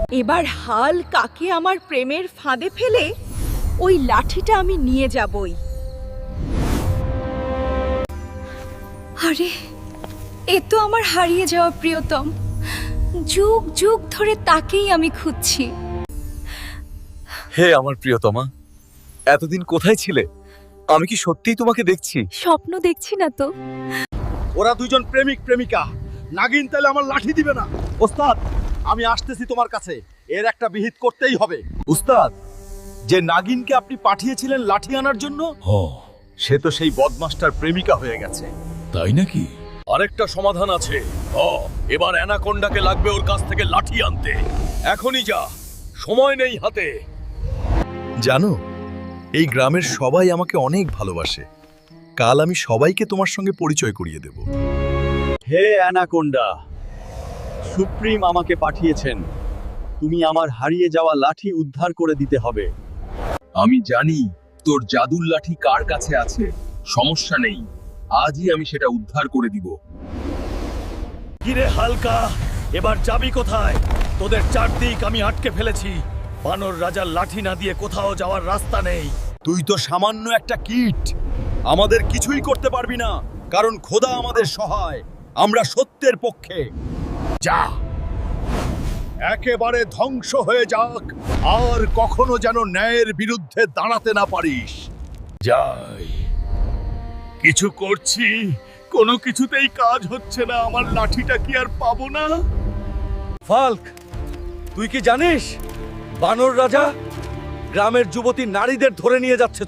এবার হাল কাকে আমার প্রেমের ফাঁদে ফেলে ওই লাঠিটা আমি নিয়ে যাবই। আরে, এ তো আমার হারিয়ে যাওয়া প্রিয়তম। যুগ যুগ ধরে তাকেই আমি খুঁজছি। হে আমার প্রিয়তমা, এতদিন কোথায় ছিলে? আমি কি সত্যিই তোমাকে দেখছি? স্বপ্ন দেখছি না তো। ওরা দুইজন প্রেমিক প্রেমিকা। নাগিন তাহলে আমার লাঠি দিবে না। ওস্তাদ, আমি আসতেছি তোমার কাছে। এর একটা বিহিত করতেই হবে। উস্তাদ, যে নাগিনকে আপনি পাঠিয়েছিলেন লাঠি আনার জন্য, সে তো সেই বদমাস্টার প্রেমিকা হয়ে গেছে। তাই নাকি? আরেকটা সমাধান আছে। এবার অ্যানাকোন্ডাকে লাগবে ওর কাছ থেকে লাঠি আনতে। এখনই যা, সময় নেই হাতে। জানো, এই গ্রামের সবাই আমাকে অনেক ভালোবাসে। কাল আমি সবাইকে তোমার সঙ্গে পরিচয় করিয়ে দেব। হে অ্যানাকোন্ডা, সুপ্রিম আমাকে পাঠিয়েছেন। তুমি আমার হারিয়ে যাওয়া লাঠি উদ্ধার করে দিতে হবে। আমি জানি তোর জাদুর লাঠি কার কাছে আছে। সমস্যা নেই, আজই আমি সেটা উদ্ধার করে দিব। কিরে হালকা, এবার যাবি কোথায়? তোদের চারদিক আমি আটকে ফেলেছি। বানর রাজার লাঠি না দিয়ে কোথাও যাওয়ার রাস্তা নেই। তুই তো সামান্য একটা কীট। আমাদের কিছুই করতে পারবি না, কারণ খোদা আমাদের সহায়। আমরা সত্যের পক্ষে। যা, একেবারে ধ্বংস হয়ে যাক, আর কখনো যেন ন্যায়ের বিরুদ্ধে দাঁড়াতে না পারিস। যাই, কিছু করছি, কোনো কিছুতেই কাজ হচ্ছে না। আমার লাঠিটা কি আর পাবো না? ফাল্ক, তুই কি জানিস বানর রাজা গ্রামের যুবতী নারীদের ধরে নিয়ে যাচ্ছে?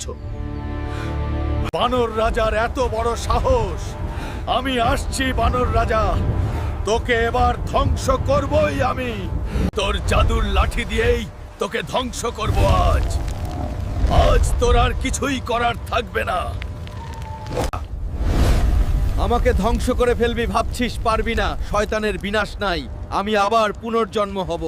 বানর রাজার এত বড় সাহস! আমি আসছি বানর রাজা, তোকে এবার ধ্বংস করবই আমি। তোর জাদুর লাঠি দিয়েই তোকে ধ্বংস করব আজ। আজ তোর আর কিছুই করার থাকবে না। আমাকে ধ্বংস করে ফেলবি ভাবছিস? পারবি না। শয়তানের বিনাশ নাই, আমি আবার পুনর্জন্ম হব।